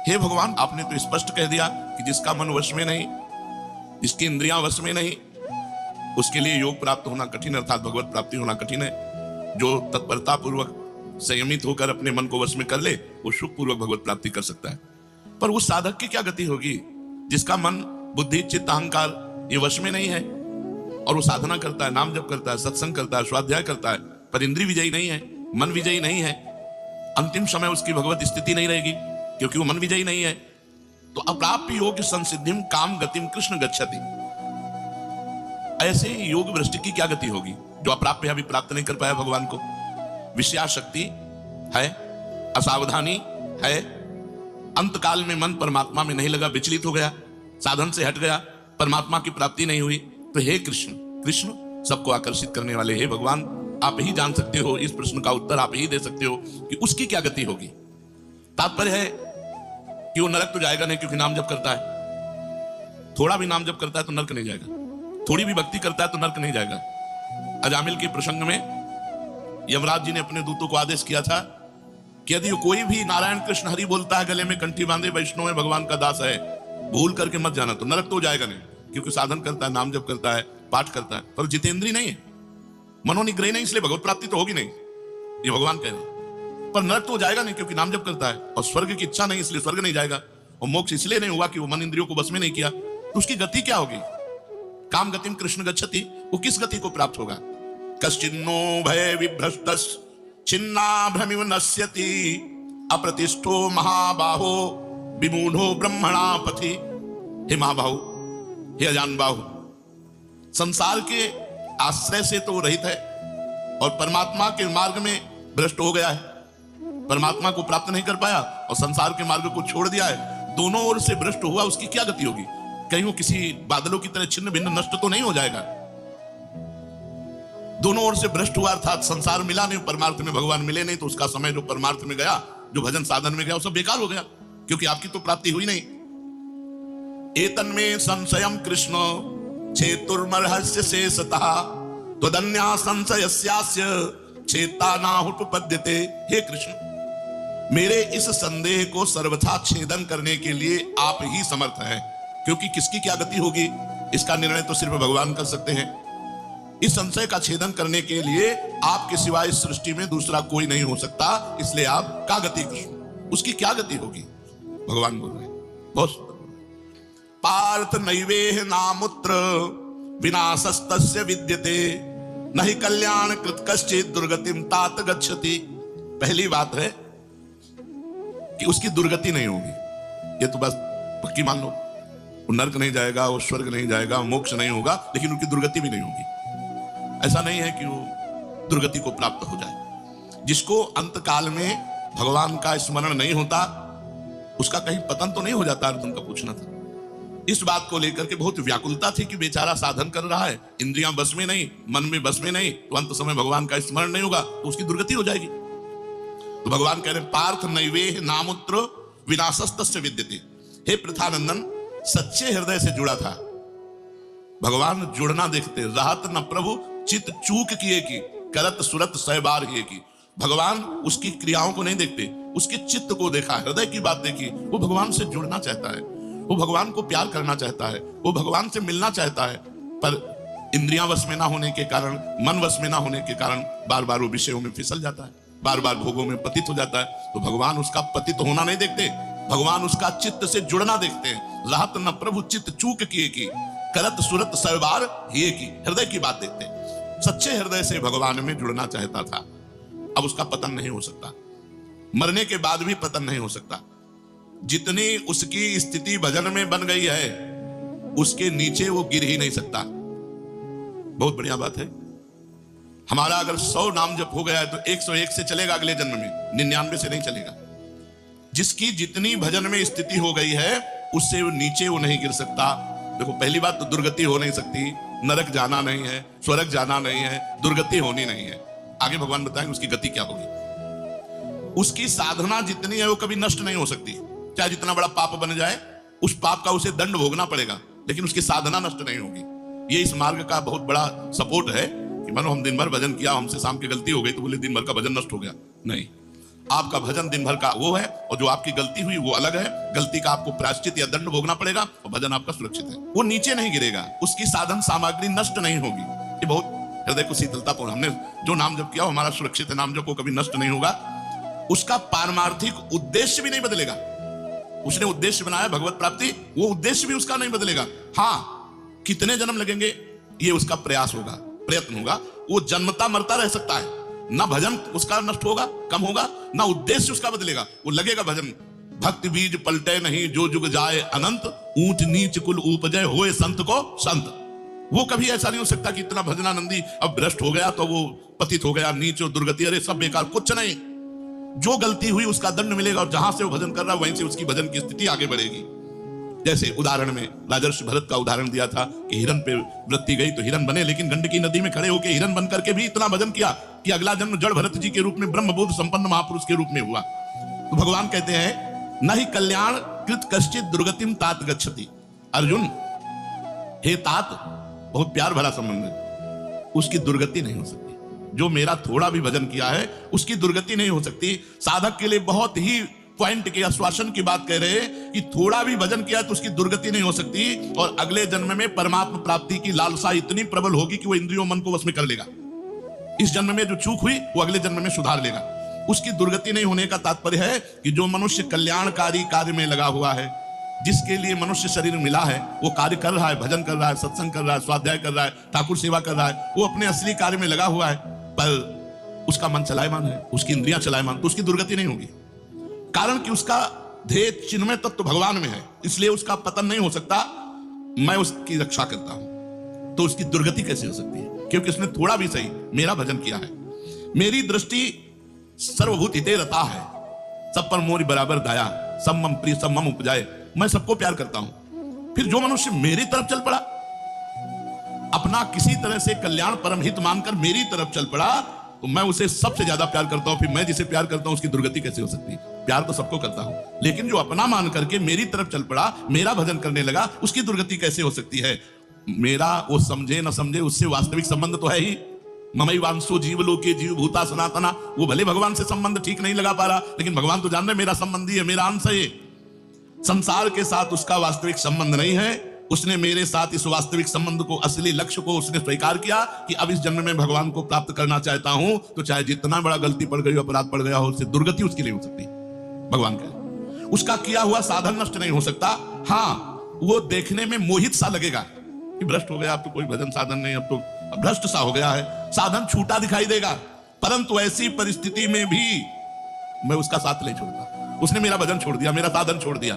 हे भगवान, आपने तो स्पष्ट कह दिया कि जिसका मन वश में नहीं, जिसकी इंद्रियां वश में नहीं, उसके लिए योग प्राप्त होना कठिन, अर्थात भगवत प्राप्ति होना कठिन है। जो तत्परता पूर्वक संयमित होकर अपने मन को वश में कर ले, वो सुख पूर्वक भगवत प्राप्ति कर सकता है। पर उस साधक की क्या गति होगी जिसका मन, बुद्धि, चित्त, अहंकार ये वश में नहीं है, और वो साधना करता है, नाम जप करता है, सत्संग करता है, स्वाध्याय करता है, पर इंद्रिय विजयी नहीं है, मन विजयी नहीं है। अंतिम समय उसकी भगवत स्थिति नहीं रहेगी क्योंकि वो मन विजयी नहीं है। तो अप्राप्य योग संसिद्धिम काम गतिम कृष्ण गच्छति। ऐसे योग भ्रष्ट की क्या गति होगी जो अप्राप्य अभी प्राप्त नहीं कर पाया भगवान को। विषयाशक्ति है, असावधानी है, अंतकाल में मन परमात्मा में नहीं लगा, विचलित हो गया, साधन से हट गया, परमात्मा की प्राप्ति नहीं हुई। तो हे कृष्ण, कृष्ण सबको आकर्षित करने वाले, हे भगवान, आप ही जान सकते हो, इस प्रश्न का उत्तर आप ही दे सकते हो कि उसकी क्या गति होगी। तात्पर्य है कि वो नरक तो जाएगा नहीं क्योंकि नाम जप करता है। थोड़ा भी नाम जप करता है तो नरक नहीं जाएगा, थोड़ी भी भक्ति करता है तो नरक नहीं जाएगा। अजामिल के प्रसंग में यमराज जी ने अपने दूतों को आदेश किया था कि यदि कोई भी नारायण कृष्ण हरि बोलता है, गले में कंठी बांधे, वैष्णव है, भगवान का दास है, भूल करके मत जाना, तो नरक तो जाएगा नहीं क्योंकि साधन करता है, नाम जप करता है, पाठ करता है, पर जितेंद्री नहीं है, मनोनिग्रह नहीं, इसलिए भगवत प्राप्ति तो होगी नहीं, ये भगवान कह रहे हैं। पर नरक तो जाएगा नहीं क्योंकि नाम जप करता है, और स्वर्ग की इच्छा नहीं इसलिए स्वर्ग नहीं जाएगा, और मोक्ष इसलिए नहीं हुआ कि वो मन इंद्रियों को बस में नहीं किया। तो उसकी गति क्या होगी? काम गतिम कृष्ण गच्छति, वो किस गति को प्राप्त होगा? कश्चिन्नो भय विभ्रष्टस् छिन्ना भ्रमिव नश्यति अप्रतिष्ठो महाबाहो विमूढ़ो ब्रह्मणा पथि। हे महाबाहु, हे अजान बाहु, संसार के आश्रय से तो रहित है और परमात्मा के मार्ग में भ्रष्ट हो गया है, परमात्मा को प्राप्त नहीं कर पाया और संसार के मार्ग को छोड़ दिया है, दोनों ओर से भ्रष्ट हुआ, उसकी क्या गति होगी? कहीं वो किसी बादलों की तरह छिन्न भिन्न नष्ट तो नहीं हो जाएगा? दोनों ओर से भ्रष्ट हुआ अर्थात संसार मिला नहीं, परमार्थ में भगवान मिले नहीं, तो उसका समय जो परमार्थ में गया, जो भजन साधन में गया, वो सब बेकार हो गया क्योंकि आपकी तो प्राप्ति हुई नहीं। एतन्मे संशयम कृष्ण छेतुर्मर्हस्य शेषतः त्वदन्या संशयस्यास्य छेता नाहुपपद्यते। हे कृष्ण, मेरे इस संदेह को सर्वथा छेदन करने के लिए आप ही समर्थ हैं, क्योंकि किसकी क्या गति होगी इसका निर्णय तो सिर्फ भगवान कर सकते हैं। इस संशय का छेदन करने के लिए आपके सिवाय इस सृष्टि में दूसरा कोई नहीं हो सकता, इसलिए आप का गति कृष्ण, उसकी क्या गति होगी? भगवान बोल रहे बहुत पार्थ नैवेह नामुत्र विनाशस्तस्य विद्यते नहि कल्याण कृत कश्चित् दुर्गतिम तात गच्छति। पहली बात है कि उसकी दुर्गति नहीं होगी, ये तो बस पक्की मान लो, वो नरक नहीं जाएगा, वो स्वर्ग नहीं जाएगा, मोक्ष नहीं होगा, लेकिन उनकी दुर्गति भी नहीं होगी। ऐसा नहीं है कि वो दुर्गति को प्राप्त हो जाए। जिसको अंतकाल में भगवान का स्मरण नहीं होता उसका कहीं पतन तो नहीं हो जाता? अर्जुन का पूछना था। इस बात को लेकर के बहुत व्याकुलता थी कि बेचारा साधन कर रहा है, इंद्रियां बस में नहीं, मन में बस में नहीं, तो अंत समय भगवान का स्मरण नहीं होगा तो उसकी दुर्गति हो जाएगी। तो भगवान कह रहे पार्थ नैवेह नामुत्र विनाशस्तस्य विद्यते। हे पृथानंदन, सच्चे हृदय से जुड़ा था भगवान, जुड़ना देखते, राहत न प्रभु चित चूक किए की करत सुरत सहबार ही की। भगवान उसकी क्रियाओं को नहीं देखते, उसके चित्त को देखा, हृदय की बात देखी। वो भगवान से जुड़ना चाहता है, वो भगवान को प्यार करना चाहता है, वो भगवान से मिलना चाहता है, पर इंद्रियां वश में ना होने के कारण, मन वश में ना होने के कारण बार बार वो विषयों में फिसल जाता है, बार बार भोगों में पतित हो जाता है। तो भगवान उसका पतित होना नहीं देखते, भगवान उसका चित्त से जुड़ना देखते हैं। राहत न प्रभु चित्त चूक किए की करत सुरत सहबार ही की, हृदय की बात देखते। सच्चे हृदय से भगवान में जुड़ना चाहता था। अब उसका पतन नहीं हो सकता, मरने के बाद भी पतन नहीं हो सकता। जितनी उसकी स्थिति भजन में बन गई है उसके नीचे वो गिर ही नहीं सकता। बहुत बढ़िया बात है। हमारा अगर 100 नाम जप हो गया है तो 101 से चलेगा अगले जन्म में, 99 से नहीं चलेगा। जिसकी जितनी भजन में स्थिति हो गई है उससे वो नीचे वो नहीं गिर सकता। देखो, पहली बात तो दुर्गति हो नहीं सकती, नरक जाना नहीं है, स्वर्ग जाना नहीं है, दुर्गति होनी नहीं है। आगे भगवान बताएंगे उसकी गति क्या होगी। उसकी साधना जितनी है वो कभी नष्ट नहीं हो सकती, चाहे जितना बड़ा पाप बन जाए, उस पाप का उसे दंड भोगना पड़ेगा, लेकिन उसकी साधना नष्ट नहीं होगी। ये इस मार्ग का बहुत बड़ा सपोर्ट है कि मानो हम दिन भर भजन किया, हमसे शाम की गलती हो गई तो बोले दिन भर का भजन नष्ट हो गया, नहीं। आपका भजन दिन भर का वो है, और जो आपकी गलती हुई वो अलग है। गलती का आपको प्रायश्चित या दंड भोगना पड़ेगा, और भजन आपका सुरक्षित है। वो नीचे नहीं गिरेगा, उसकी साधन सामग्री नष्ट नहीं होगी। ये बहुत हृदय को शीतलतापूर्ण, हमने जो नाम जप किया वो हमारा सुरक्षित है, नाम जप को कभी नष्ट नहीं होगा। उसका पारमार्थिक उद्देश्य भी नहीं बदलेगा। उसने उद्देश्य बनाया भगवत प्राप्ति, वो उद्देश्य भी उसका नहीं बदलेगा। हाँ, कितने जन्म लगेंगे ये उसका प्रयास होगा, प्रयत्न होगा। वो जन्मता मरता रह सकता है, ना भजन उसका नष्ट होगा, कम होगा, ना उद्देश्य उसका बदलेगा, वो लगेगा भजन। भक्ति बीज पलटे नहीं, जो जुग जाए अनंत, ऊंच नीच कुल उपजय होए संत को संत। वो कभी ऐसा नहीं हो सकता कि इतना भजनानंदी अब भ्रष्ट हो गया तो वो पतित हो गया, नीच और दुर्गति, अरे सब बेकार, कुछ नहीं। जो गलती हुई उसका दंड मिलेगा, और जहां से वो भजन कर रहा है वहीं से उसकी भजन की स्थिति आगे बढ़ेगी। जैसे उदाहरण में राजर्षि भरत का उदाहरण दिया था कि हिरन पे वृत्ति गई तो हिरन बने, लेकिन गंडकी नदी में खड़े होकर हिरन बन करके भी इतना भजन किया कि अगला जन्म जड़ भरत जी के रूप में ब्रह्मबोध संपन्न महापुरुष के रूप में हुआ। तो भगवान कहते हैं न ही कल्याण कृत कश्चित दुर्गतिम तात गच्छति। अर्जुन, हे तात, बहुत प्यार भरा संबंध है, उसकी दुर्गति नहीं हो सकती। जो मेरा थोड़ा भी भजन किया है उसकी दुर्गति नहीं हो सकती। साधक के लिए बहुत ही पॉइंट के आश्वासन की बात कह रहे हैं कि थोड़ा भी भजन किया तो उसकी दुर्गति नहीं हो सकती, और अगले जन्म में परमात्मा प्राप्ति की लालसा इतनी प्रबल होगी कि वो इंद्रियों मन को वश में कर लेगा। इस जन्म में जो चूक हुई वो अगले जन्म में सुधार लेगा। उसकी दुर्गति नहीं होने का तात्पर्य है कि जो मनुष्य कल्याणकारी कार्य में लगा हुआ है, जिसके लिए मनुष्य शरीर मिला है, वो कार्य कर रहा है, भजन कर रहा है, सत्संग कर रहा है, स्वाध्याय कर रहा है, ठाकुर सेवा कर रहा है, वो अपने असली कार्य में लगा हुआ है, पर उसका मन चलायमान है, उसकी इंद्रियां चलायमान, तो उसकी दुर्गति नहीं होगी। कारण कि उसका ध्येय चिन्मय तत्व तो भगवान में है, इसलिए उसका पतन नहीं हो सकता। मैं उसकी रक्षा करता हूं, तो उसकी दुर्गति कैसे हो सकती है? क्योंकि उसने थोड़ा भी सही मेरा भजन किया है। मेरी दृष्टि सर्वभूत हिते रता है, सब पर मोरी बराबर दया, सब मम प्रिय सब मम उपजाए। मैं सबको प्यार करता हूं। फिर जो मनुष्य मेरी तरफ चल पड़ा, अपना किसी तरह से कल्याण परम हित मानकर मेरी तरफ चल पड़ा, तो मैं उसे सबसे ज्यादा प्यार करता हूं। फिर मैं जिसे प्यार करता हूं उसकी दुर्गति कैसे हो सकती है? प्यार तो सबको करता हूं, लेकिन जो अपना मान करके मेरी तरफ चल पड़ा, मेरा भजन करने लगा, उसकी दुर्गति कैसे हो सकती है? मेरा वो समझे न समझे, उससे वास्तविक संबंध तो है ही। ममई वांसो जीव लोके जीव भूता सनातना। वो भले भगवान से संबंध ठीक नहीं लगा पा रहा, लेकिन भगवान तो जान रहे मेरा संबंधी है, मेरा अंश है। संसार के साथ उसका वास्तविक संबंध नहीं है। उसने मेरे साथ इस वास्तविक संबंध को, असली लक्ष्य को उसने स्वीकार किया कि अब इस जन्म में भगवान को प्राप्त करना चाहता हूं, तो चाहे जितना बड़ा गलती पड़ गई, अपराध पड़ गया हो, उससे दुर्गति उसकी नहीं हो सकती। भगवान का उसका किया हुआ साधन नष्ट नहीं हो सकता। हाँ, वो देखने में मोहित सा लगेगा कि भ्रष्ट हो गया, अब तो कोई भजन साधन नहीं, अब तो भ्रष्ट सा हो गया है, साधन छूटा दिखाई देगा। परंतु ऐसी परिस्थिति में भी मैं उसका साथ नहीं छोड़ता। उसने मेरा भजन छोड़ दिया, मेरा साधन छोड़ दिया,